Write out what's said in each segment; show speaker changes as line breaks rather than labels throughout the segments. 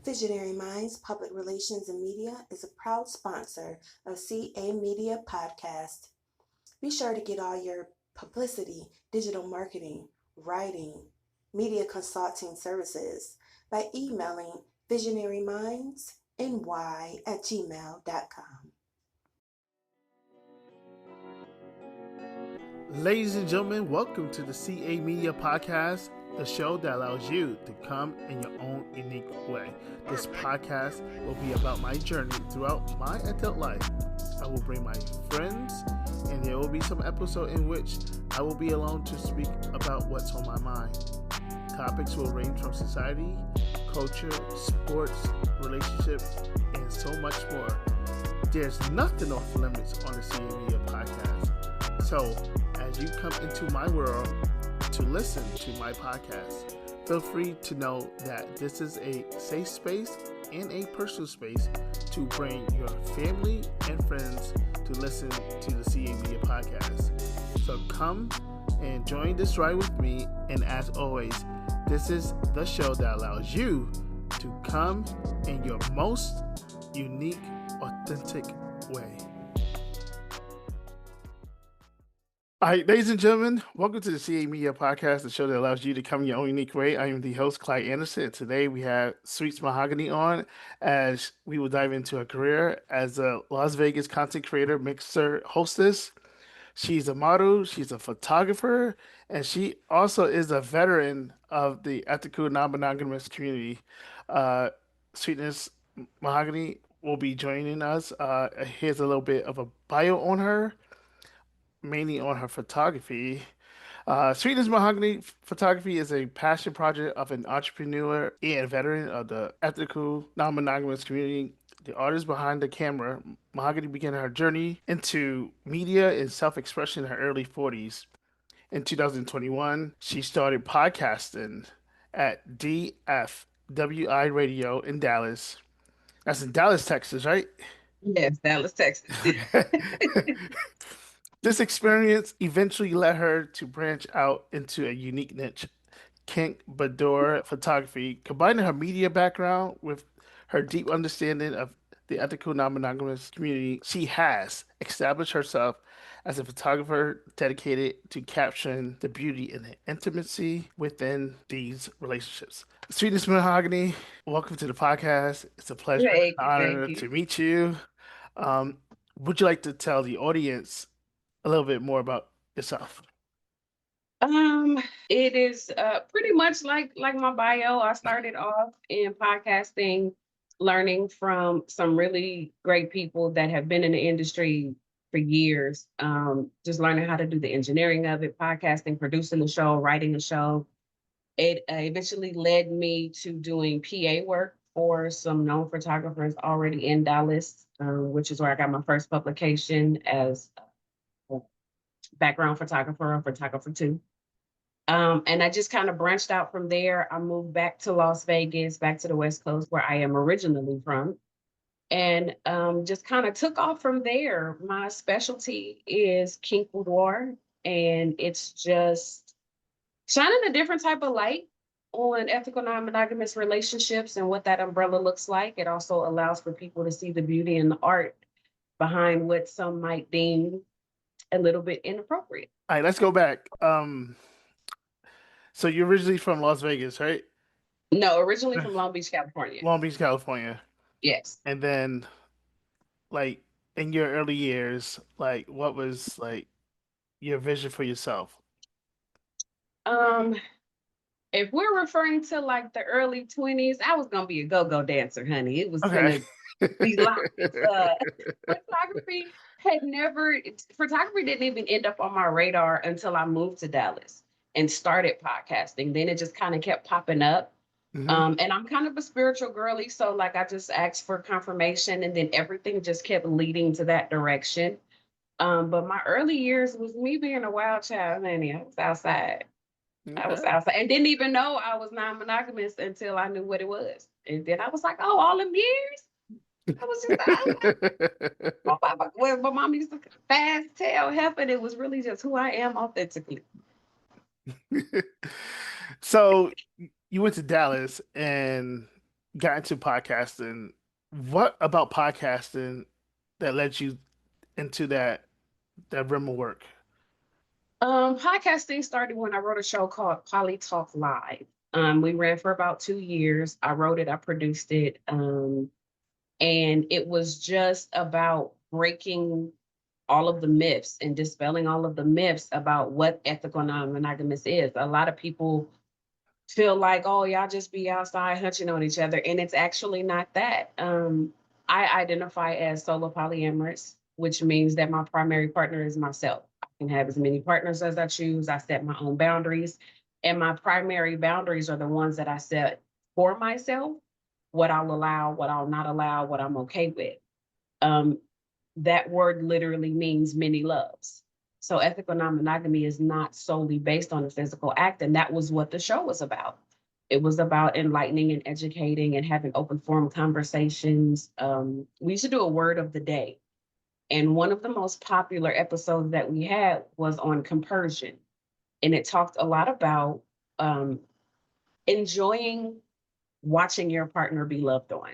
Visionary Minds Public Relations and Media is a proud sponsor of CA Media Podcast. Be sure to get all your publicity, digital marketing, writing, media consulting services by emailing visionarymindsny@gmail.com.
Ladies and gentlemen, welcome to the CA Media Podcast, the show that allows you to come in your own unique way. This podcast will be about my journey throughout my adult life. I will bring my friends, and there will be some episode in which I will be alone to speak about what's on my mind. Topics will range from society, culture, sports, relationships, and so much more. There's nothing off limits on the CA Media Podcast. So, as you come into my world to listen to my podcast, feel free to know that this is a safe space and a personal space to bring your family and friends to listen to the CA Media Podcast. So come and join this ride with me, and as always, this is the show that allows you to come in your most unique, authentic way. All right, ladies and gentlemen, welcome to the CA Media Podcast, the show that allows you to come in your own unique way. I am the host, Clyde Anderson, and today we have Sweets Mahogany on as we will dive into her career as a Las Vegas content creator, mixer, hostess. She's a model, she's a photographer, and she also is a veteran of the ethical non-monogamous community. Sweetness Mahogany will be joining us. Here's a little bit of a bio on her, mainly on her photography. Sweetness Mahogany Photography is a passion project of an entrepreneur and veteran of the ethical, non-monogamous community. The artist behind the camera, Mahogany began her journey into media and self-expression in her early 40s. In 2021, she started podcasting at DFWI Radio in Dallas. That's in Dallas, Texas, right?
Yes, Dallas, Texas.
This experience eventually led her to branch out into a unique niche, kink boudoir photography, combining her media background with her deep understanding of the ethical non-monogamous community. She has established herself as a photographer dedicated to capturing the beauty and the intimacy within these relationships. Sweetness Mahogany, welcome to the podcast. It's a pleasure and honor
Thank
to
you.
meet you. Would you like to tell the audience a little bit more about yourself?
It is pretty much like my bio. I started off in podcasting, learning from some really great people that have been in the industry for years. Just learning how to do the engineering of it, podcasting, producing the show, writing the show. It eventually led me to doing PA work for some known photographers already in Dallas, which is where I got my first publication as a background photographer, a photographer too. And I just kind of branched out from there. I moved back to Las Vegas, back to the West Coast, where I am originally from, and just kind of took off from there. My specialty is kink boudoir, and it's just shining a different type of light on ethical non-monogamous relationships and what that umbrella looks like. It also allows for people to see the beauty and the art behind what some might deem a little bit inappropriate.
All right, let's go back. So you're originally from Las Vegas, right?
No, originally from Long Beach, California.
Long Beach, California.
Yes.
And then like in your early years, like what was like your vision for yourself?
Um, if we're referring to like the early 20s, I was gonna be a go-go dancer, honey. It was
Okay.
gonna be live. Photography photography didn't even end up on my radar until I moved to Dallas and started podcasting. Then it just kind of kept popping up. And I'm kind of a spiritual girly, so like I just asked for confirmation, and then everything just kept leading to that direction. But my early years was me being a wild child, honey. I was outside. I was
Okay.
outside and didn't even know I was non-monogamous until I knew what it was. And then I was like, oh, all them years? I was just well, my mom used to fast tell help, and it was really just who I am authentically.
So you went to Dallas and got into podcasting, what about podcasting that led you into that realm of work?
Podcasting started when I wrote a show called Poly Talk Live. We ran for about 2 years. I wrote it, I produced it, and it was just about breaking all of the myths and dispelling all of the myths about what ethical non-monogamous is. A lot of people feel like, oh, y'all just be outside hunching on each other. And it's actually not that. I identify as solo polyamorous, which means that my primary partner is myself. I can have as many partners as I choose. I set my own boundaries. And my primary boundaries are the ones that I set for myself, what I'll allow, what I'll not allow, what I'm okay with. Um, that word literally means many loves. So ethical non-monogamy is not solely based on a physical act. And that was what the show was about. It was about enlightening and educating and having open forum conversations. We used to do a word of the day. And one of the most popular episodes that we had was on compersion. And it talked a lot about um, enjoying watching your partner be loved on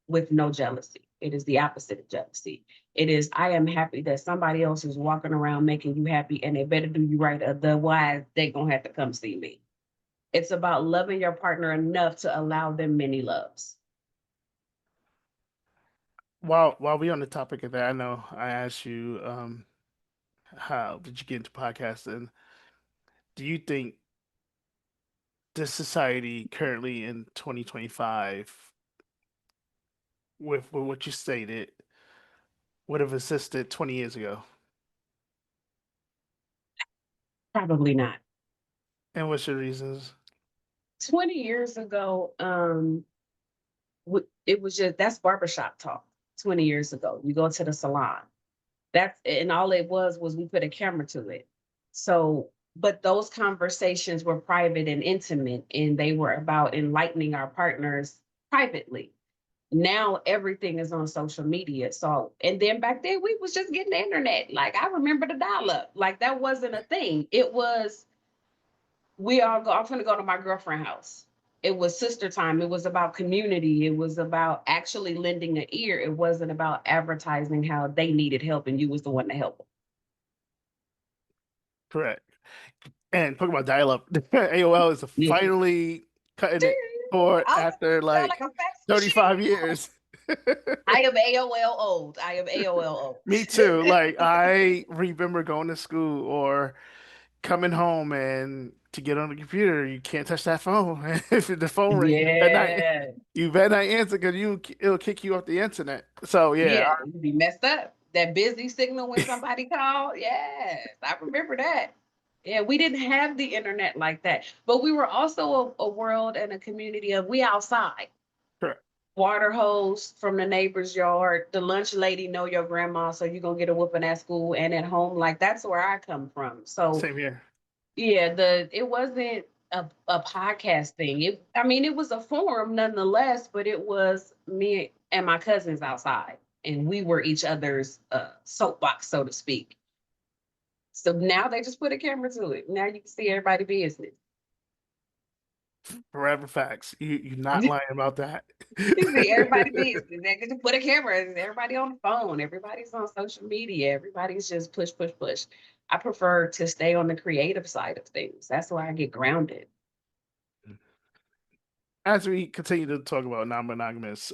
with no jealousy. It is the opposite of jealousy. It is, I am happy that somebody else is walking around making you happy and they better do you right, otherwise they gonna have to come see me. It's about loving your partner enough to allow them many loves.
While we on the topic of that, I know I asked you, how did you get into podcasting? Do you think this society currently in 2025, with what you stated, would have existed 20 years ago?
Probably not.
And what's your reasons?
20 years ago, it was just, that's barbershop talk. 20 years ago, you go to the salon. That's, and all it was we put a camera to it. So, but those conversations were private and intimate, and they were about enlightening our partners privately. Now everything is on social media. So, and then back then we was just getting the internet. Like I remember the dial up. Like that wasn't a thing. It was, we all go, I'm gonna go to my girlfriend's house. It was sister time. It was about community. It was about actually lending an ear. It wasn't about advertising how they needed help and you was the one to help them.
Correct. And talking about dial-up, AOL is
Yeah.
finally cutting it short
I
after
sound
like
like a fax machine.
35 years.
I am AOL old. I am AOL old.
Me too. Like I remember going to school or coming home and to get on the computer, you can't touch that phone. If the phone rings,
Yeah.
you better not answer because it'll kick you off the internet. So yeah,
Yeah, you'd be messed up. That busy signal when somebody called. Yes, I remember that. Yeah, we didn't have the internet like that, but we were also a world and a community of we outside.
correct.
Water hose from the neighbor's yard. The lunch lady know your grandma, so you're gonna get a whooping at school and at home. Like that's where I come from. So
Same here.
yeah, it wasn't a podcast thing. I mean, it was a forum nonetheless, but it was me and my cousins outside, and we were each other's soapbox, so to speak. So now they just put a camera to it. Now you can see everybody business.
Forever facts. You're not lying about that.
You see everybody business. They just put a camera. Everybody on the phone. Everybody's on social media. Everybody's just push, push, push. I prefer to stay on the creative side of things. That's why I get grounded.
As we continue to talk about non-monogamous,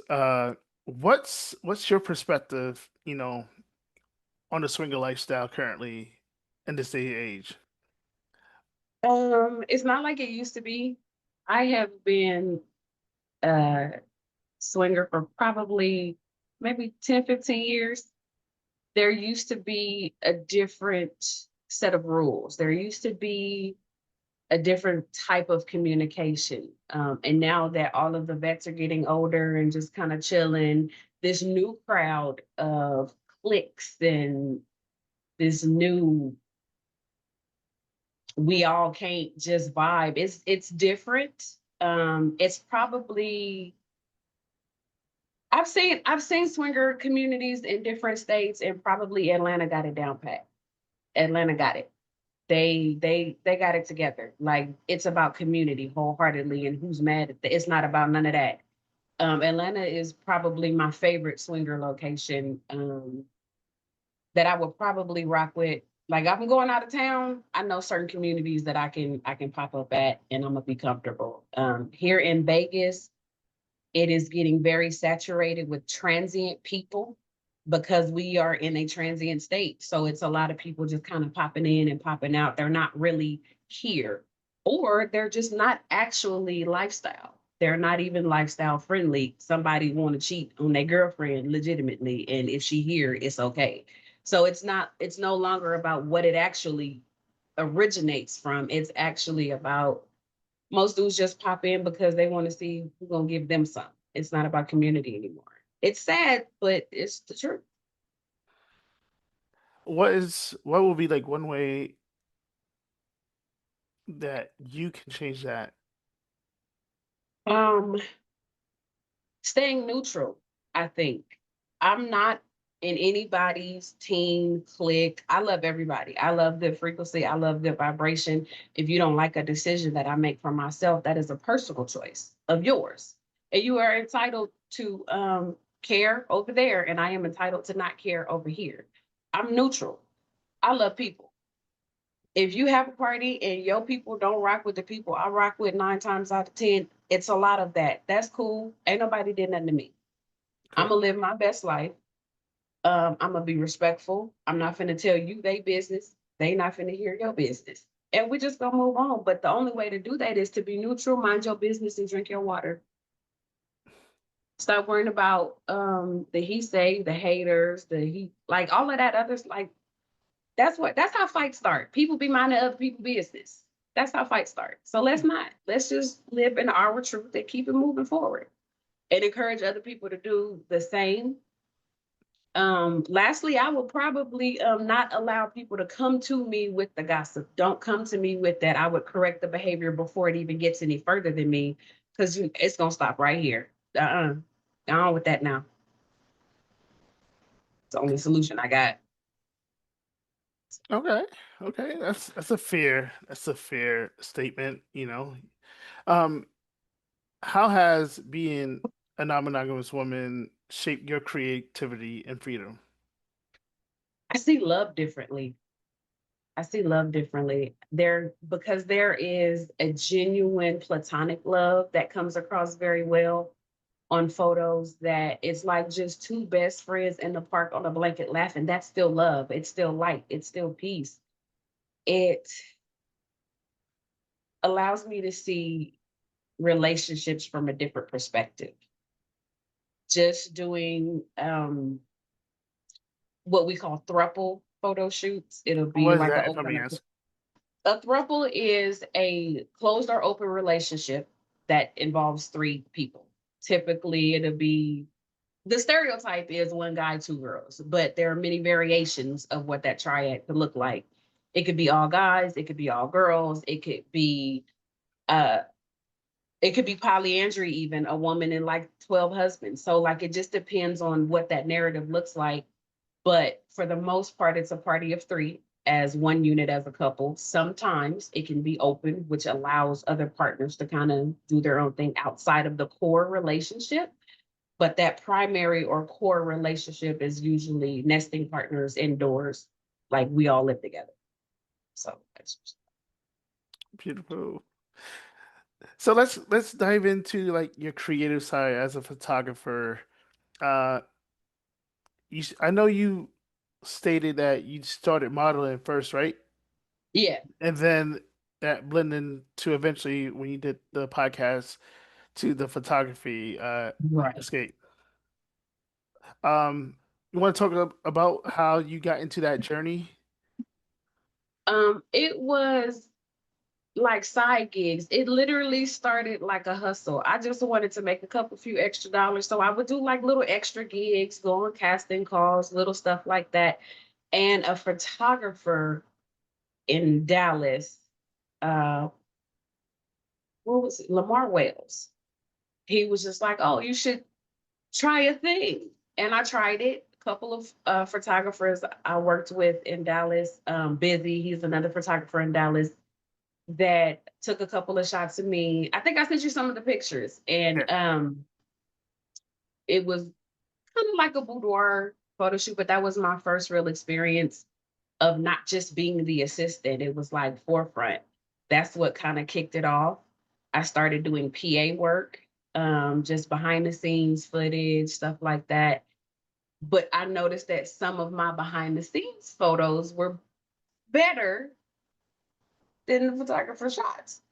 what's your perspective, on the swinger lifestyle currently in this day and age?
It's not like it used to be. I have been a swinger for probably maybe 10, 15 years. There used to be a different set of rules. There used to be a different type of communication. And now that all of the vets are getting older and just kind of chilling, this new crowd of cliques and this new, we all can't just vibe. It's different. It's probably, I've seen swinger communities in different states, and probably Atlanta got it down pat. Atlanta got it. They got it together. Like it's about community wholeheartedly, and who's mad at it's not about none of that. Atlanta is probably my favorite swinger location, that I would probably rock with. Like I'm going out of town, I know certain communities that I can pop up at and I'm gonna be comfortable. Here in Vegas, it is getting very saturated with transient people because we are in a transient state. So it's a lot of people just kind of popping in and popping out. They're not really here, or they're just not actually lifestyle. They're not even lifestyle friendly. Somebody want to cheat on their girlfriend legitimately, and if she here, it's okay. So it's not. It's no longer about what it actually originates from. It's actually about most dudes just pop in because they want to see who's gonna give them some. It's not about community anymore. It's sad, but it's the truth.
What will be like one way that you can change that?
Um, Staying neutral, I think. I'm not in anybody's team clique. I love everybody. I love the frequency. I love the vibration. If you don't like a decision that I make for myself, that is a personal choice of yours. And you are entitled to care over there, and I am entitled to not care over here. I'm neutral. I love people. If you have a party and your people don't rock with the people I rock with 9 times out of 10, it's a lot of that. That's cool. Ain't nobody did nothing to me. I'm
Okay.
gonna live my best life. I'm gonna be respectful. I'm not finna tell you they business. They not finna hear your business. And we just gonna move on. But the only way to do that is to be neutral, mind your business, and drink your water. Stop worrying about the he say, the haters, the he like all of that others like that's how fights start. People be minding other people's business. That's how fights start. So let's not. Let's just live in our truth and keep it moving forward and encourage other people to do the same. Lastly, I will probably not allow people to come to me with the gossip. Don't come to me with that. I would correct the behavior before it even gets any further than me, because it's gonna stop right here. On with that now. It's the only solution I got.
Okay. Okay. That's a fair statement, Um, how has being a non-monogamous woman shaped your creativity and freedom?
I see love differently. I see love differently. There because there is a genuine platonic love that comes across very well on photos, that it's like just two best friends in the park on a blanket laughing. That's still love. It's still light. It's still peace. It allows me to see relationships from a different perspective. Just doing what we call throuple photo shoots. It'll be
What is
like an
that, if I may
open.
ask?
A throuple is a closed or open relationship that involves three people. Typically, it'll be the stereotype is one guy, two girls, but there are many variations of what that triad could look like. It could be all guys, it could be all girls, uh it could be polyandry, even a woman and like 12 husbands. So like it just depends on what that narrative looks like. But for the most part, it's a party of three as one unit as a couple. Sometimes it can be open, which allows other partners to kind of do their own thing outside of the core relationship. But that primary or core relationship is usually nesting partners indoors, like we all live together. So that's
Beautiful. So let's dive into like your creative side as a photographer. Uh, I know you stated that you started modeling first, right?
yeah,
And then that blended to eventually when you did the podcast to the photography
right.
escape. Um, you want to talk about how you got into that journey?
It was like side gigs. It literally started like a hustle. I just wanted to make a couple few extra dollars. So I would do like little extra gigs, go on casting calls, little stuff like that. And a photographer in Dallas, uh, what was it? Lamar Wales. He was just like, oh, you should try a thing. And I tried it. A couple of photographers I worked with in Dallas, Busy, he's another photographer in Dallas, that took a couple of shots of me. I think I sent you some of the pictures.
Yeah.
And it was kind of like a boudoir photo shoot, but that was my first real experience of not just being the assistant. It was like forefront. That's what kind of kicked it off. I started doing PA work, just behind the scenes footage, stuff like that. But I noticed that some of my behind the scenes photos were better than the photographer shots.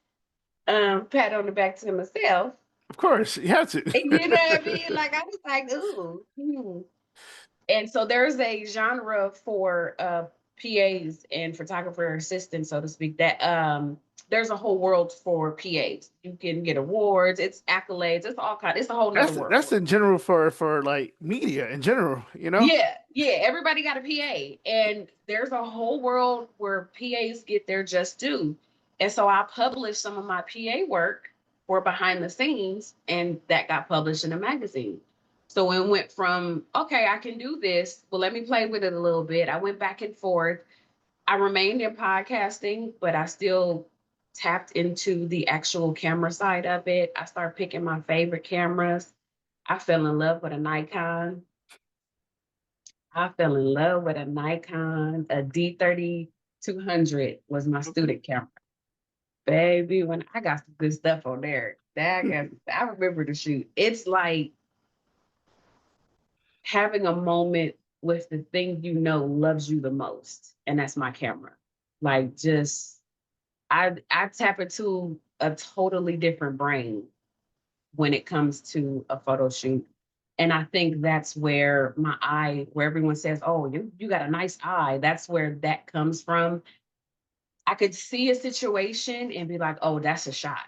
Pat on the back to myself.
Of course, you have to.
You know what I mean? Like I was like, ooh. And so there's a genre for PAs and photographer assistants, so to speak, that there's a whole world for PAs. You can get awards, it's accolades, it's all kind, it's a whole nother
That's
world.
in general for like media in general, you know?
Yeah, yeah, everybody got a PA, and there's a whole world where PAs get their just due. And so I published some of my PA work for behind the scenes, and that got published in a magazine. So it went from, okay, I can do this, but let me play with it a little bit. I went back and forth. I remained in podcasting, but I still tapped into the actual camera side of it. I started picking my favorite cameras. I fell in love with a Nikon. I fell in love with a Nikon, a D3200 was my
Okay.
student camera. Baby, when I got some good stuff on there, I remember the shoot. It's like having a moment with the thing you know loves you the most, and that's my camera. Like just I tap into a totally different brain when it comes to a photo shoot. And I think that's where my eye, where everyone says, oh, you got a nice eye. That's where that comes from. I could see a situation and be like, oh, that's a shot.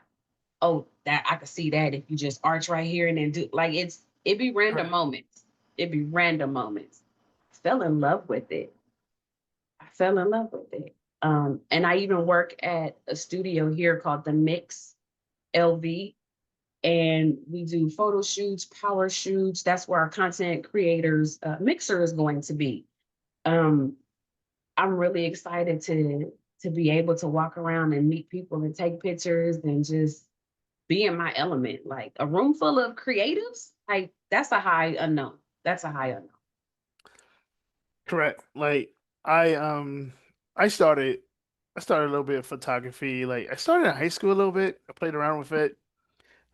Oh, that I could see that if you just arch right here and then do like it'd be random
Right.
moments. It'd be random moments. I fell in love with it. I fell in love with it. And I even work at a studio here called The Mix LV, and we do photo shoots, power shoots. That's where our content creators mixer is going to be. Um, I'm really excited to be able to walk around and meet people and take pictures and just be in my element. Like a room full of creatives, like that's a high unknown. That's a high unknown.
Correct. Like I I started I started a little bit of photography. Like I started in high school a little bit. I played around with it.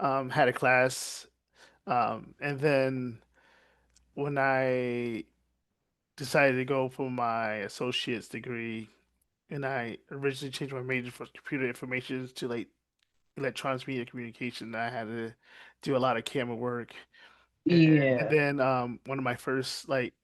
Had a class. And then when I decided to go for my associate's degree, and I originally changed my major from computer information to like electronics media communication, I had to do a lot of camera work. And
Yeah.
then one of my first like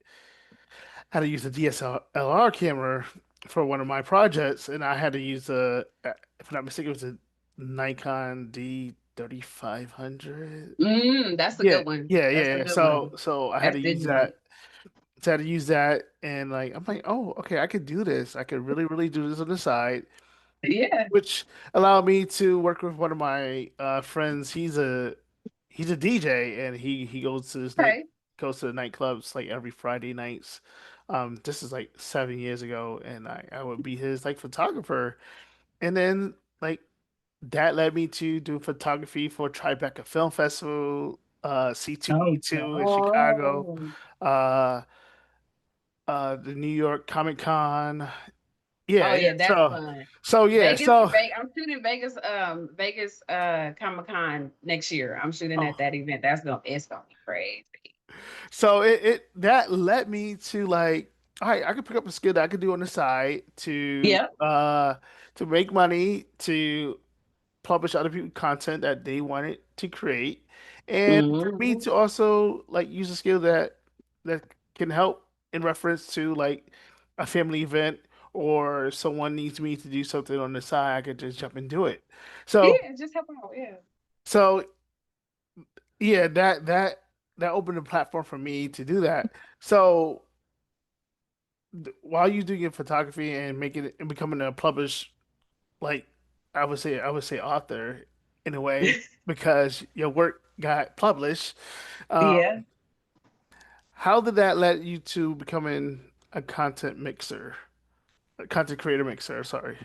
had to use a DSLR camera for one of my projects, and I had to use if I'm not mistaken, it was a Nikon D3500.
That's a
Yeah,
good one.
yeah,
That's
yeah,
a
yeah.
good one.
So I had
That's
to use
digital.
that. So I had to use that, and like I'm like, oh, okay, I could do this. I could really, really do this on the side,
Yeah.
which allowed me to work with one of my friends. He's a DJ, and he goes to
Okay.
goes to the nightclubs like every Friday nights. This is like 7 years ago, and I would be his like photographer, and then like that led me to do photography for Tribeca Film Festival,
Oh,
C2E2 in Chicago,
oh.
uh, the New York Comic Con.
Oh
Yeah, yeah.
yeah, that's fun.
Yeah,
Vegas,
so
I'm shooting Vegas Comic Con next year. I'm shooting
oh,
at that event. It's gonna be crazy.
so it that led me to like, all right, I could pick up a skill that I could do on the side
Yep.
to make money to publish other people content that they wanted to create, and for me
Hmm.
to also like use a skill that can help in reference to like a family event or someone needs me to do something on the side, I could just jump and do it. So
Yeah, just help out. Yeah.
so yeah, that opened the platform for me to do that. So while you do your photography and making it and becoming a published like I would say author in a way because your work got published. Um,
Yeah.
how did that lead you to becoming a content mixer, a content creator mixer? Sorry.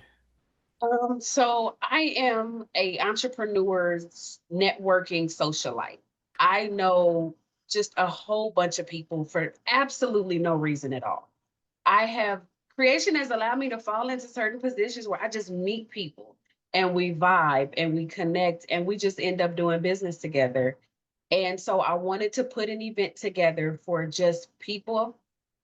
So I am a entrepreneur's networking socialite. I know just a whole bunch of people for absolutely no reason at all. I have Creation has allowed me to fall into certain positions where I just meet people and we vibe and we connect and we just end up doing business together. And so I wanted to put an event together for just people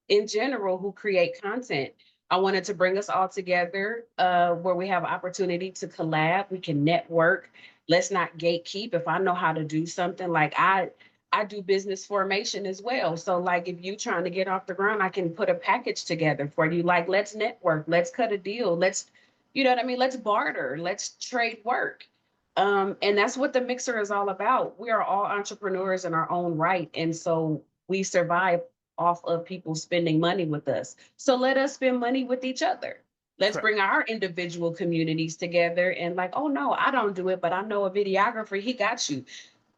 in general who create content. I wanted to bring us all together where we have opportunity to collab, we can network. Let's not gatekeep. If I know how to do something, like I do business formation as well. So like if you trying to get off the ground, I can put a package together for you. Like let's network, let's cut a deal, let's, you know what I mean? Let's barter, let's trade work. And that's what the mixer is all about. We are all entrepreneurs in our own right. And so we survive off of people spending money with us. So let us spend money with each other. Let's
Correct.
bring our individual communities together and like, oh no, I don't do it, but I know a videographer, he got you.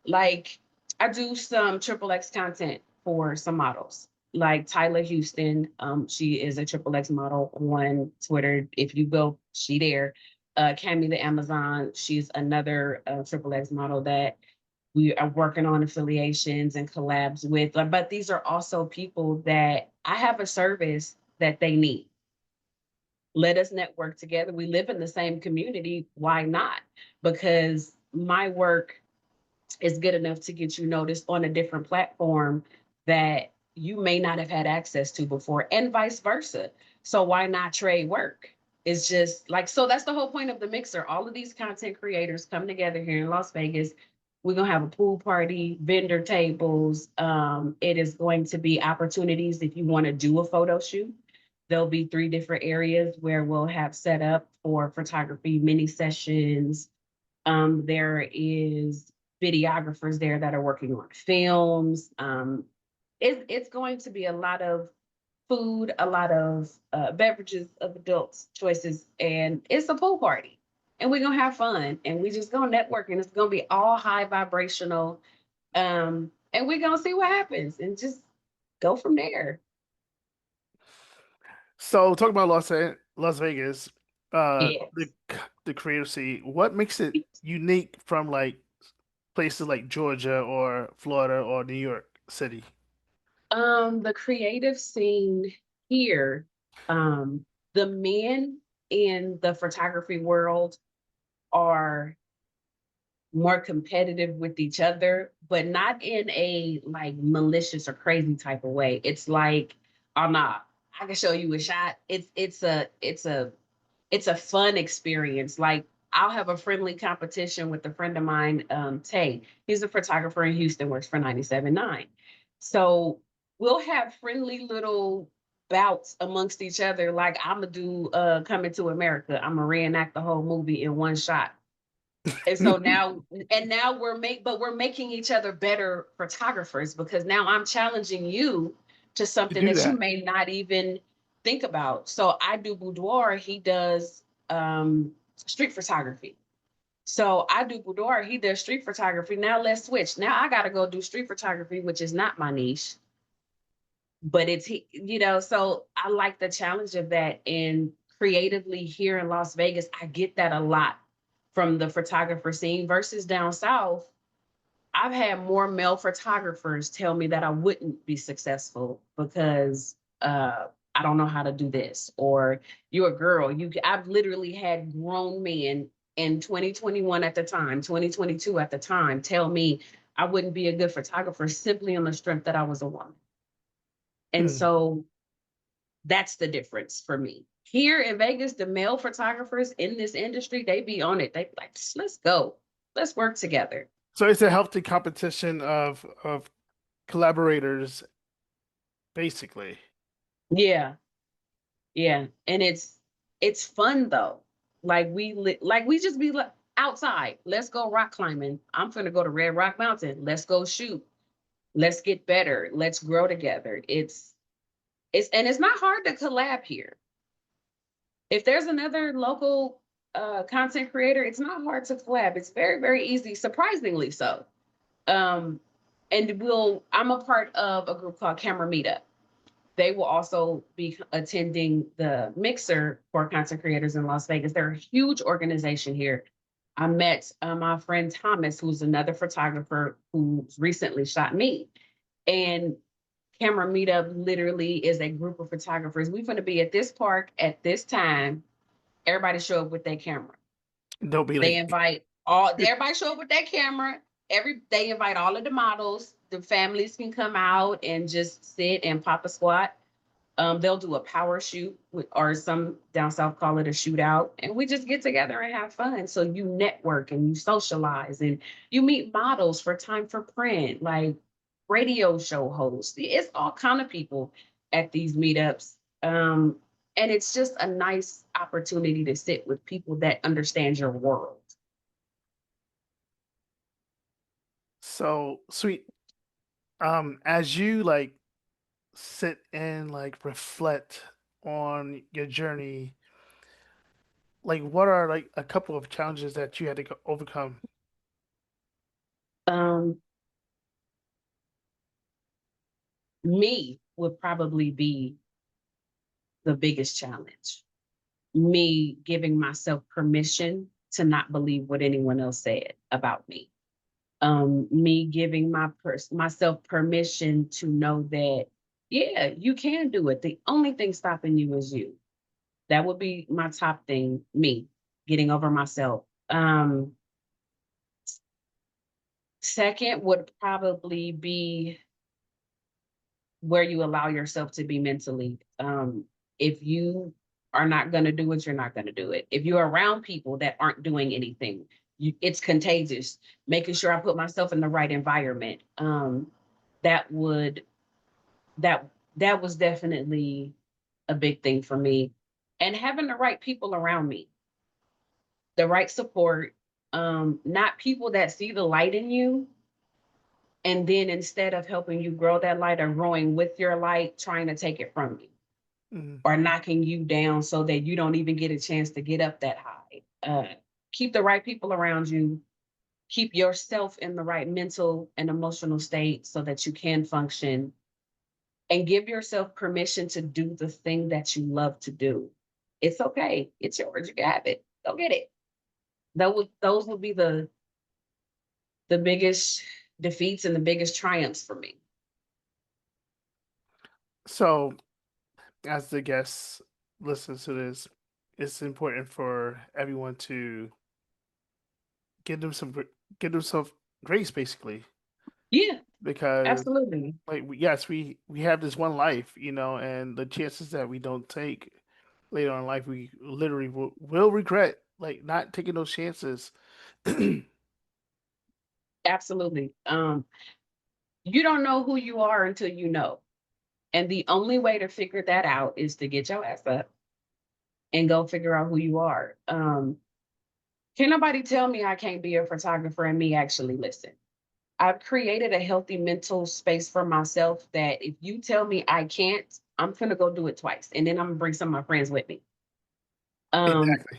Like I do some triple X content for some models. Like Tyler Houston, she is a triple X model on Twitter. If you go, she there. Cami the Amazon, she's another triple X model that we are working on affiliations and collabs with. But these are also people that I have a service that they need. Let us network together. We live in the same community. Why not? Because my work is good enough to get you noticed on a different platform that you may not have had access to before, and vice versa. So why not trade work? It's just like, so that's the whole point of the mixer. All of these content creators come together here in Las Vegas. We're gonna have a pool party, vendor tables. It is going to be opportunities if you want to do a photo shoot. There'll be 3 different areas where we'll have set up for photography, mini sessions. There is videographers there that are working on films. It's going to be a lot of food, a lot of beverages of adults choices, and it's a pool party. And we're gonna have fun and we just gonna network and it's gonna be all high vibrational. And we're gonna see what happens and just go from there.
So talk about Las Vegas,
Yes.
the creative scene. What makes it unique from like places like Georgia or Florida or New York City?
The creative scene here, um, the men in the photography world are more competitive with each other, but not in a like malicious or crazy type of way. It's like, oh nah, I can show you a shot. It's a fun experience. Like I'll have a friendly competition with a friend of mine, Tay. He's a photographer in Houston, works for 97.9. So we'll have friendly little bouts amongst each other. Like I'm gonna do Coming to America. I'm gonna reenact the whole movie in one shot. And so now we're making each other better photographers because now I'm challenging you to
To
something
do
that you
that.
may not even think about. So I do boudoir, he does street photography. So I do boudoir, he does street photography. Now let's switch. Now I gotta go do street photography, which is not my niche, but so I like the challenge of that. And creatively here in Las Vegas, I get that a lot from the photographer scene versus down south. I've had more male photographers tell me that I wouldn't be successful because I don't know how to do this, or you're a girl. I've literally had grown men in 2021 at the time, 2022 at the time, tell me I wouldn't be a good photographer simply on the strength that I was a woman. And
Hmm.
so that's the difference for me. Here in Vegas, the male photographers in this industry, they be on it. They be like, let's go. Let's work together.
So it's a healthy competition of collaborators, basically.
Yeah. Yeah. And it's fun though. Like we just be like outside. Let's go rock climbing. I'm gonna go to Red Rock Mountain. Let's go shoot. Let's get better. Let's grow together. It's not hard to collab here. If there's another local content creator, it's not hard to collab. It's very, very easy, surprisingly so. Um, and I'm a part of a group called Camera Meetup. They will also be attending the mixer for content creators in Las Vegas. They're a huge organization here. I met my friend Thomas, who's another photographer who's recently shot me. And camera meetup literally is a group of photographers. We're going to be at this park at this time. Everybody show up with their camera.
Don't be
They
late.
invite all everybody show up with their camera. They invite all of the models. The families can come out and just sit and pop a squat. They'll do a power shoot, or some down south call it a shootout, and we just get together and have fun. So you network and you socialize and you meet models for Time for Print, like radio show hosts. It's all kind of people at these meetups, and it's just a nice opportunity to sit with people that understand your world.
So sweet. As you like sit and like reflect on your journey, like what are like a couple of challenges that you had to overcome?
Um, Me would probably be the biggest challenge. Me giving myself permission to not believe what anyone else said about me. Me giving myself permission to know that, yeah, you can do it. The only thing stopping you is you. That would be my top thing. Me getting over myself. Second would probably be where you allow yourself to be mentally. If you are not going to do it, you're not going to do it. If you're around people that aren't doing anything, it's contagious. Making sure I put myself in the right environment. That would that that was definitely a big thing for me, and having the right people around me, the right support. Not people that see the light in you, and then instead of helping you grow that light or growing with your light, trying to take it from you
Mm.
or knocking you down so that you don't even get a chance to get up that high. Keep the right people around you. Keep yourself in the right mental and emotional state so that you can function, and give yourself permission to do the thing that you love to do. It's okay. It's yours. You can have it. Go get it. Those would be the biggest defeats and the biggest triumphs for me.
So, as the guests listen to this, it's important for everyone to give them some give themselves grace, basically,
Yeah,
because
absolutely.
like yes, we have this one life, and the chances that we don't take later on in life, we literally will regret like not taking those chances.
Absolutely. You don't know who you are until you know. And the only way to figure that out is to get your ass up and go figure out who you are. Can nobody tell me I can't be a photographer and me actually listen? I've created a healthy mental space for myself that if you tell me I can't, I'm gonna go do it twice. And then I'm gonna bring some of my friends with me. Um,
Exactly.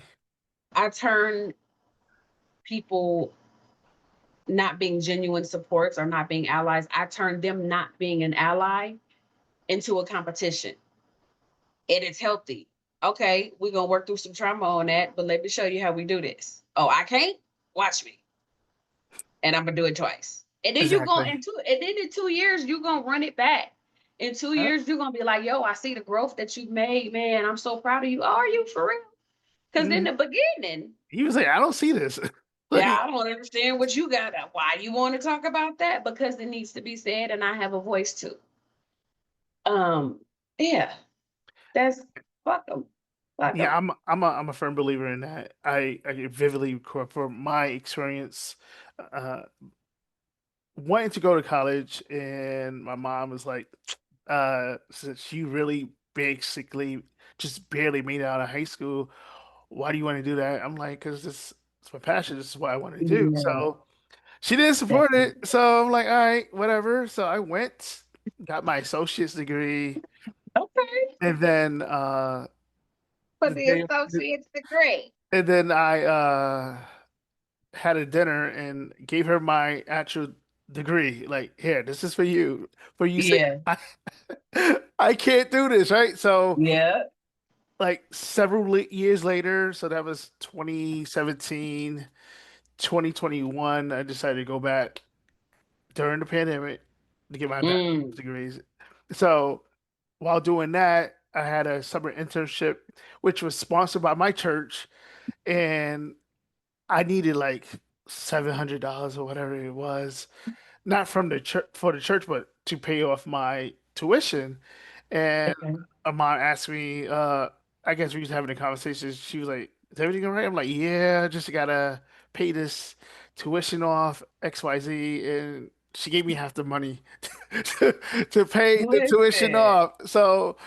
I turn people not being genuine supports or not being allies, I turn them not being an ally into a competition. And it's healthy. Okay, we're gonna work through some trauma on that, but let me show you how we do this. Oh, I can't? Watch me. And I'm gonna do it twice. And then
Exactly.
in 2 years, you're gonna run it back. In two
Yep.
years, you're gonna be like, yo, I see the growth that you've made, man. I'm so proud of you. Are you for real? Because in
Mhm.
the beginning,
He was like, I don't see this.
yeah,
Like
I don't understand what you got. Why you want to talk about that? Because it needs to be said, and I have a voice too. Um, yeah, that's fuck them. Fuck
yeah,
them.
I'm a firm believer in that. I vividly recall from my experience, uh, wanting to go to college, and my mom was like, since you really basically just barely made it out of high school, why do you want to do that? I'm like, because it's my passion. This is what I want to do.
Yeah,
So she didn't support
definitely.
it. So I'm like, all right, whatever. So I went, got my associate's degree,
Okay.
and then
For
the
the
day,
associate's degree.
and then I had a dinner and gave her my actual degree. Like, here, this is for you. For you say
Yeah.
I, I can't do this, right? So
Yeah.
like several years later, so that was 2017, 2021, I decided to go back during the pandemic. to get my bachelor's
Mm,
degrees. So while doing that, I had a summer internship, which was sponsored by my church, and I needed like $700 or whatever it was, not from the church for the church, but to pay off my tuition. And
okay.
a mom asked me, I guess we was having a conversation. She was like, "Is everything all right?" I'm like, "Yeah, just gotta pay this tuition off XYZ," and she gave me half the money to, to pay the tuition
Listen,
off. So,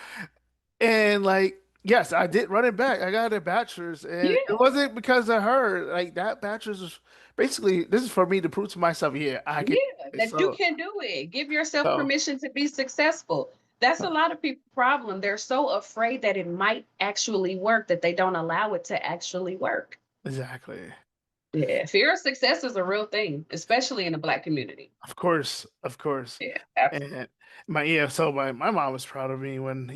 and like, yes, I did run it back. I got a bachelor's, and it
yeah,
wasn't because of her. Like that bachelor's was basically this is for me to prove to myself, yeah, I can.
yeah, that you
So,
can do it. Give yourself
so,
permission to be successful. That's a
so
lot of people's problem. They're so afraid that it might actually work that they don't allow it to actually work.
exactly.
Yeah, fear of success is a real thing, especially in the Black community.
Of course, of course.
Yeah, absolutely.
And my mom was proud of me when,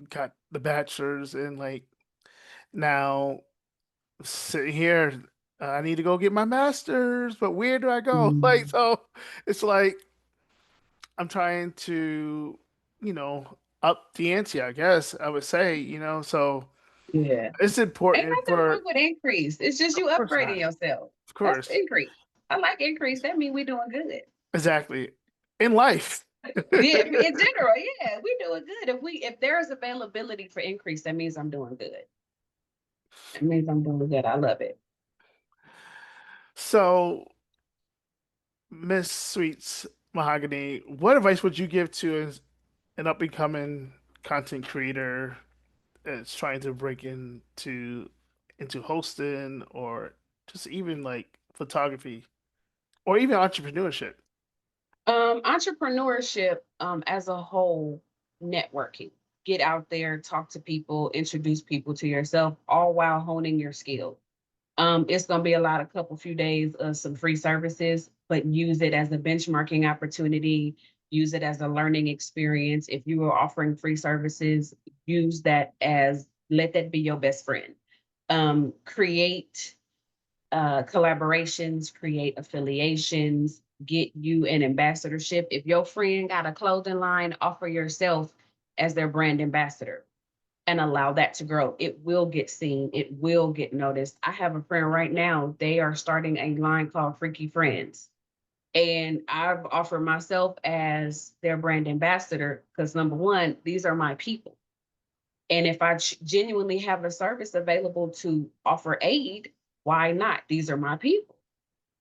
got the bachelor's and like now sitting here, I need to go get my master's, but where do I go? Like,
Mm,
so it's like I'm trying to, you know, up the ante, I guess I would say, so
yeah.
it's
Ain't
important
nothing wrong
for,
with increase. It's just
of
you
course
upgrading
not.
yourself.
Of
That's
course.
increase. I like increase. That means we doing good.
Exactly. In life.
Yeah, in general, yeah, we doing good. If there is availability for increase, that means I'm doing good. That means I'm doing good. I love it.
So, Miss Sweets Mahogany, what advice would you give to an up and coming content creator that's trying to break into hosting or just even like photography or even entrepreneurship?
Entrepreneurship, as a whole, networking. Get out there, talk to people, introduce people to yourself, all while honing your skill. It's going to be a lot of couple few days of some free services, but use it as a benchmarking opportunity. Use it as a learning experience. If you are offering free services, use that as let that be your best friend. Create collaborations, create affiliations, get you an ambassadorship. If your friend got a clothing line, offer yourself as their brand ambassador and allow that to grow. It will get seen, it will get noticed. I have a friend right now, they are starting a line called Freaky Friends. And I've offered myself as their brand ambassador because number one, these are my people. And if I genuinely have a service available to offer aid, why not? These are my people.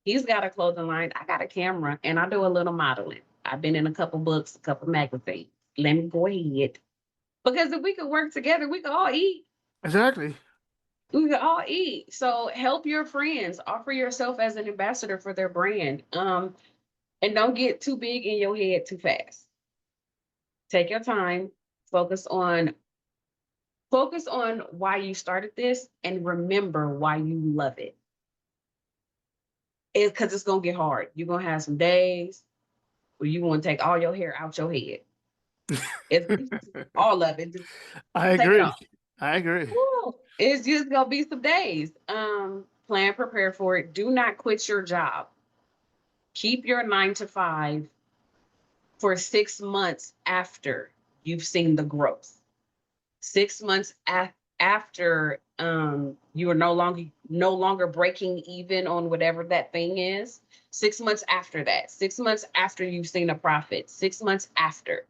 He's got a clothing line, I got a camera, and I do a little modeling. I've been in a couple books, a couple magazines. Let me go ahead. Because if we could work together, we could all eat.
Exactly.
We could all eat. So help your friends. Offer yourself as an ambassador for their brand. And don't get too big in your head too fast. Take your time. Focus on focus on why you started this and remember why you love it. It's because it's gonna get hard. You're gonna have some days where you want to take all your hair out your head. It's all of it. Just
I
take it
agree.
off.
I agree.
Woo. It's just gonna be some days. Plan, prepare for it. Do not quit your job. Keep your 9 to 5 for 6 months after you've seen the growth. 6 months after you are no longer breaking even on whatever that thing is. 6 months after that. 6 months after you've seen a profit. 6 months after.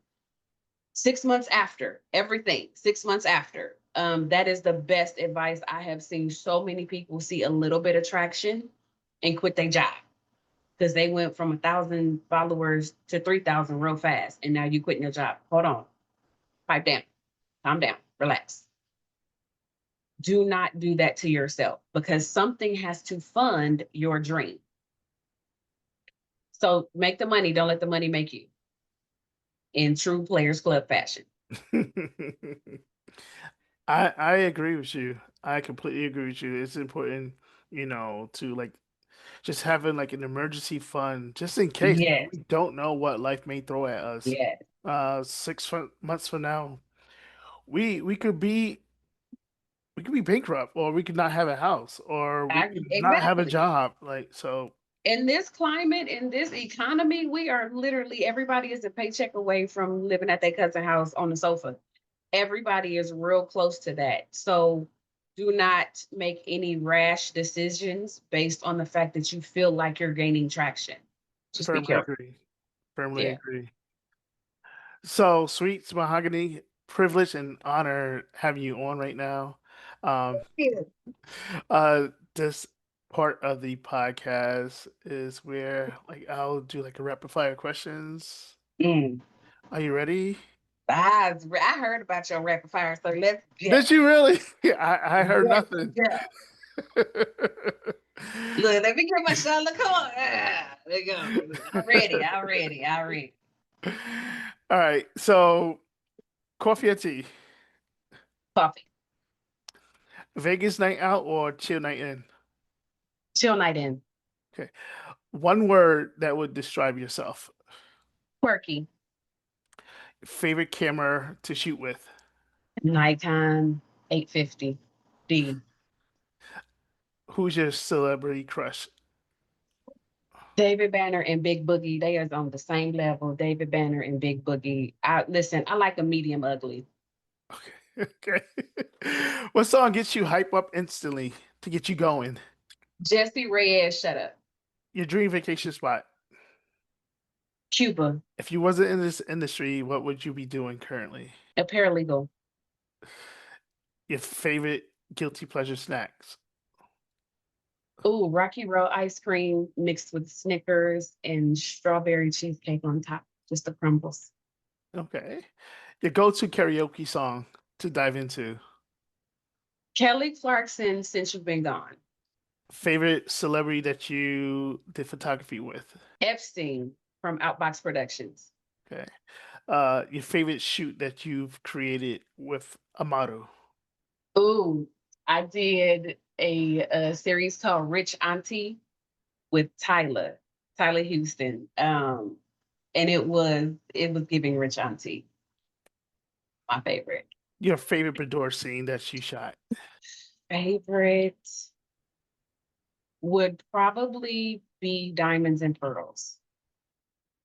6 months after everything. 6 months after. That is the best advice. I have seen so many people see a little bit of traction and quit their job because they went from 1,000 followers to 3,000 real fast, and now you quitting your job. Hold on, pipe down, calm down, relax. Do not do that to yourself because something has to fund your dream. So make the money. Don't let the money make you. In true Players Club fashion.
I agree with you. I completely agree with you. It's important, to like just having like an emergency fund just in case
Yes.
we don't know what life may throw at us.
Yes.
6 months from now, we we could be we could be bankrupt, or we could not have a house, or we could not have a
Exactly.
job. Like so.
in this climate, in this economy, we are literally everybody is a paycheck away from living at their cousin's house on the sofa. Everybody is real close to that. So do not make any rash decisions based on the fact that you feel like you're gaining traction. Just be
Firmly
careful.
agree. Firmly
Yeah.
agree. So, Sweets Mahogany, privilege and honor having you on right now. Um,
Yeah.
this part of the podcast is where like I'll do like a rapid fire questions.
Mm.
Are you ready?
I heard about your rapid fire, so let's go.
Did you really? I heard
Let's
nothing.
go. Look, let me get my shot. Look, come on. There you go. I'm ready. I'm ready. I'm ready.
All right. So, coffee or tea?
Coffee.
Vegas night out or chill night in?
Chill night in.
Okay. One word that would describe yourself.
Quirky.
Favorite camera to shoot with.
Nikon 850 D.
Who's your celebrity crush?
David Banner and Big Boogie, they are on the same level. David Banner and Big Boogie. I listen, I like a medium ugly.
Okay. Okay. What song gets you hype up instantly to get you going?
Jesse Reyes, shut up.
Your dream vacation spot.
Cuba,
If you wasn't in this industry, what would you be doing currently?
a paralegal.
Your favorite guilty pleasure snacks.
Ooh, Rocky Road ice cream mixed with Snickers and strawberry cheesecake on top. Just the crumbles.
Okay. Your go-to karaoke song to dive into.
Kelly Clarkson, since you've been gone.
Favorite celebrity that you did photography with.
Epstein from Outbox Productions.
Okay. Your favorite shoot that you've created with a model.
Ooh, I did a series called Rich Auntie with Tyler Houston. And it was giving Rich Auntie, my favorite.
Your favorite boudoir scene that you shot.
Favorite would probably be Diamonds and Pearls.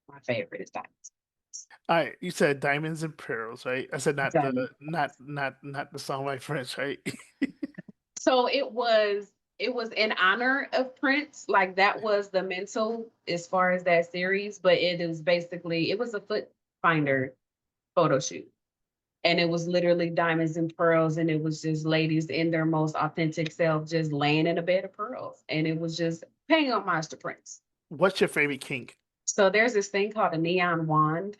My favorite is Diamonds.
All right, you said diamonds and pearls, right? I said not the
Diamonds.
not the song by French, right?
So it was in honor of Prince. Like that was the mental as far as that series, but it was a foot finder photo shoot. And it was literally diamonds and pearls, and it was just ladies in their most authentic self, just laying in a bed of pearls. And it was just paying homage to Prince.
What's your favorite kink?
So there's this thing called a neon wand,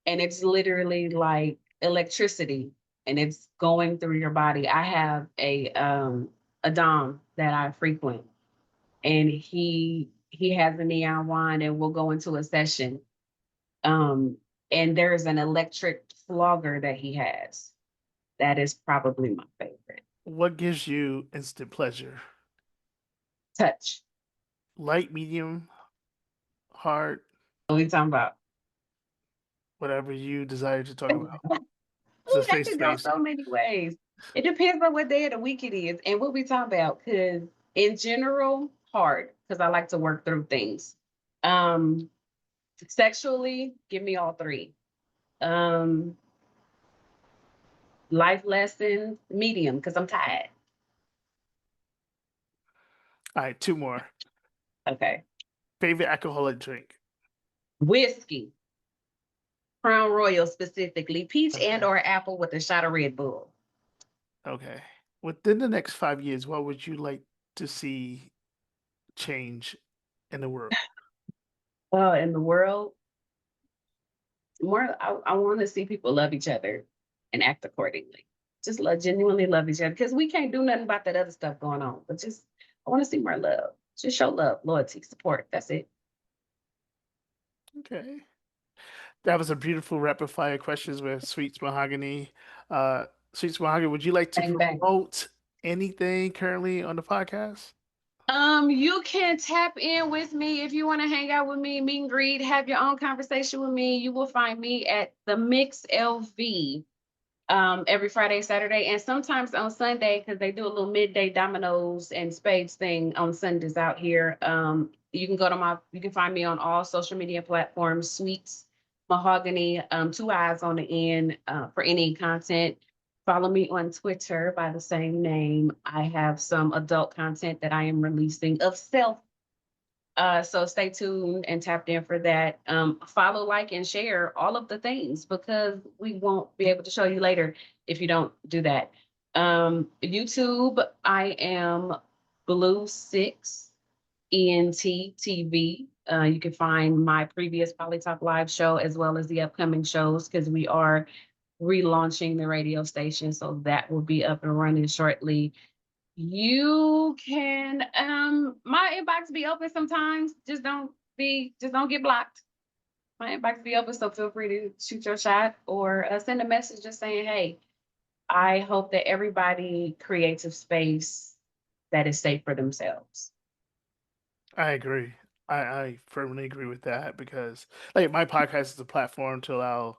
and it's literally like electricity, and it's going through your body. I have a dom that I frequent, and he has a neon wand, and we'll go into a session. Um, and there's an electric flogger that he has. That is probably my favorite.
What gives you instant pleasure?
Touch.
Light, medium, hard,
What are we talking about?
whatever you desire to talk about. It's a
Ooh, that
safe
could go
space.
so many ways. It depends on what day of the week it is and what we talk about. Because in general, hard because I like to work through things. Um, Sexually, give me all three. Um, Life lesson, medium because I'm tired.
All right, two more.
Okay,
Favorite alcoholic drink.
whiskey, Crown Royal specifically, peach
Okay.
and or apple with a shot of Red Bull.
Okay. Within the next 5 years, what would you like to see change in the world?
In the world, more I want to see people love each other and act accordingly. Just genuinely love each other because we can't do nothing about that other stuff going on. But just I want to see more love. Just show love, loyalty, support. That's it.
Okay. That was a beautiful rapid fire questions with Sweets Mahogany. Uh, Sweets Mahogany, would you like to
Bang bang.
promote anything currently on the podcast?
You can tap in with me if you want to hang out with me, meet and greet, have your own conversation with me. You will find me at the Mix LV Every Friday, Saturday, and sometimes on Sunday because they do a little midday dominoes and spades thing on Sundays out here. You can find me on all social media platforms, Sweets Mahogany, two eyes on the end for any content. Follow me on Twitter by the same name. I have some adult content that I am releasing of self, so stay tuned and tapped in for that. Follow, like, and share all of the things because we won't be able to show you later if you don't do that. YouTube, I am Blue Six ENT TV. You can find my previous Polytalk Live show as well as the upcoming shows because we are relaunching the radio station. So that will be up and running shortly. You can my inbox be open sometimes. Just don't get blocked. My inbox be open, so feel free to shoot your shot or send a message just saying, "Hey, I hope that everybody creates a space that is safe for themselves."
I agree. I firmly agree with that because, like, my podcast is a platform to allow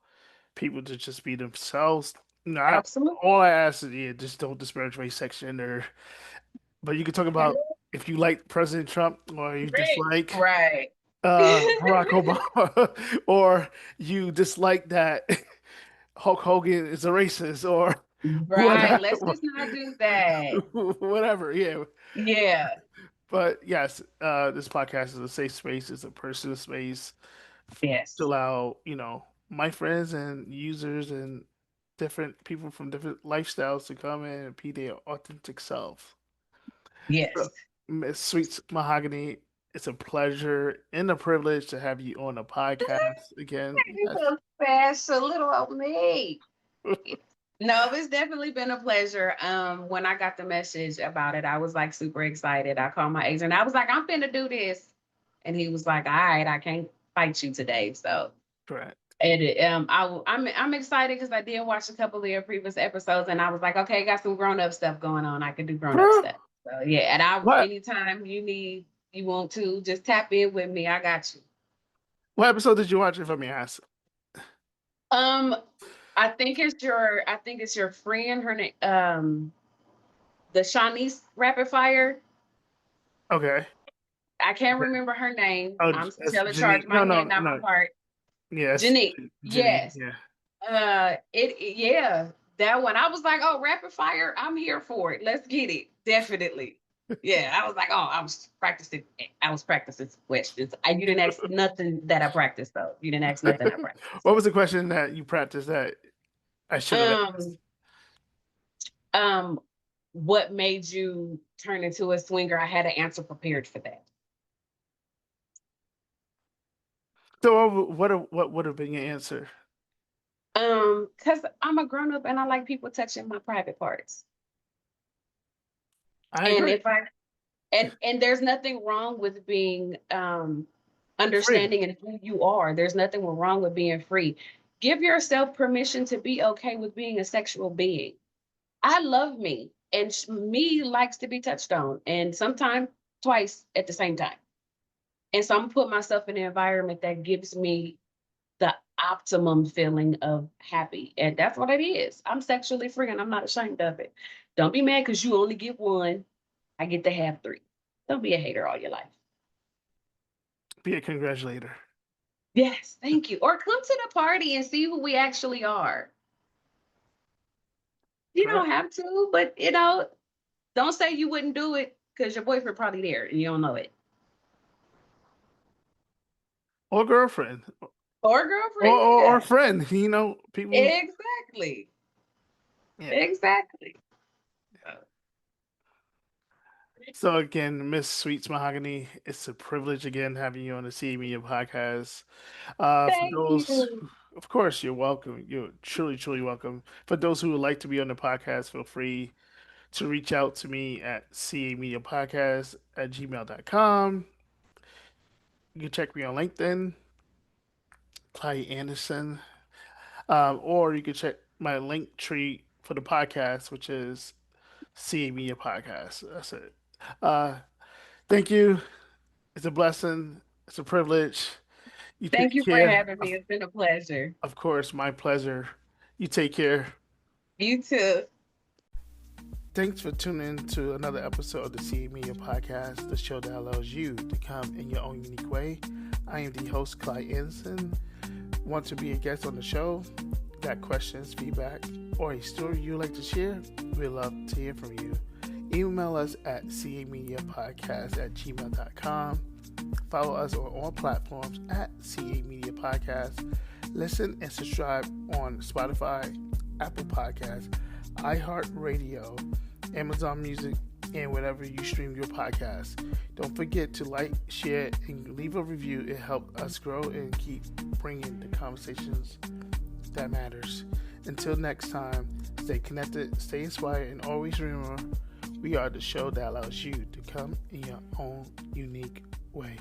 people to just be themselves. You know,
Absolutely.
all I ask is, yeah, just don't disparage race, section, or. But you can talk about if you like President Trump or you dislike
Right.
Barack Obama, or you dislike that Hulk Hogan is a racist, or
Right.
whatever,
Let's just not do that.
whatever. Yeah,
Yeah.
but yes, this podcast is a safe space. It's a personal space to
Yes.
allow my friends and users and different people from different lifestyles to come in and be their authentic self.
Yes.
So, Miss Sweets Mahogany, it's a pleasure and a privilege to have you on the podcast again.
You so special, little old me. No, it's definitely been a pleasure. When I got the message about it, I was like super excited. I called my agent. I was like, I'm finna do this. And he was like, all right, I can't fight you today. So
Correct.
I'm excited because I did watch a couple of your previous episodes and I was like, okay, got some grown up stuff going on. I can do grown up
Bro,
stuff. So yeah, and I
what
anytime you want to, just tap in with me. I got you.
what episode did you watch? If I may ask.
Um, I think it's your friend, her name, the Shanice Rapid Fire.
Okay.
I can't
Okay.
remember her name.
Oh,
I'm
that's
telling
Jenny.
charge my
No, no,
head, not my
no.
heart.
Yes,
Janique.
Jenny.
Yes.
Yeah.
Yeah, that one. I was like, oh, rapid fire. I'm here for it. Let's get it. Definitely. Yeah, I was like, oh, I was practicing questions. You didn't ask nothing that I practiced though. You didn't ask nothing I practiced.
What was the question that you practiced that I should have asked?
Um, um, what made you turn into a swinger? I had an answer prepared for that.
So what would have been your answer?
Because I'm a grown up and I like people touching my private parts.
I
And
agree.
if I and there's nothing wrong with being
Free.
understanding in who you are. There's nothing wrong with being free. Give yourself permission to be okay with being a sexual being. I love me, and me likes to be touched on, and sometimes twice at the same time. And so I'm put myself in an environment that gives me the optimum feeling of happy. And that's what it is. I'm sexually free and I'm not ashamed of it. Don't be mad because you only get one. I get to have three. Don't be a hater all your life.
Be a congratulator.
Yes, thank you. Or come to the party and see who we actually are. You don't
Correct.
have to, but don't say you wouldn't do it because your boyfriend probably there and you don't know it.
Or girlfriend.
Or girlfriend,
Or
yeah.
friend. People.
Exactly.
Yeah.
Exactly.
So again, Miss Sweets Mahogany, it's a privilege again having you on the CA Media podcast. For
Thank
those,
you.
of course, you're welcome. You're truly, truly welcome. For those who would like to be on the podcast, feel free to reach out to me at camediapodcast@gmail.com. You can check me on LinkedIn, Clyde Anderson, or you can check my link tree for the podcast, which is CA Media Podcast. That's it. Uh, thank you. It's a blessing. It's a privilege. You
Thank
take
you for
care.
having me. It's been a pleasure.
Of course, my pleasure. You take care.
You too.
Thanks for tuning in to another episode of the CA Media Podcast, the show that allows you to come in your own unique way. I am the host, Clyde Anderson. Want to be a guest on the show? Got questions, feedback, or a story you'd like to share? We'd love to hear from you. Email us at camediapodcast@gmail.com. Follow us on all platforms at CA Media Podcast. Listen and subscribe on Spotify, Apple Podcasts, iHeartRadio, Amazon Music, and wherever you stream your podcast. Don't forget to like, share, and leave a review. It helps us grow and keep bringing the conversations that matters. Until next time, stay connected, stay inspired, and always remember, we are the show that allows you to come in your own unique way.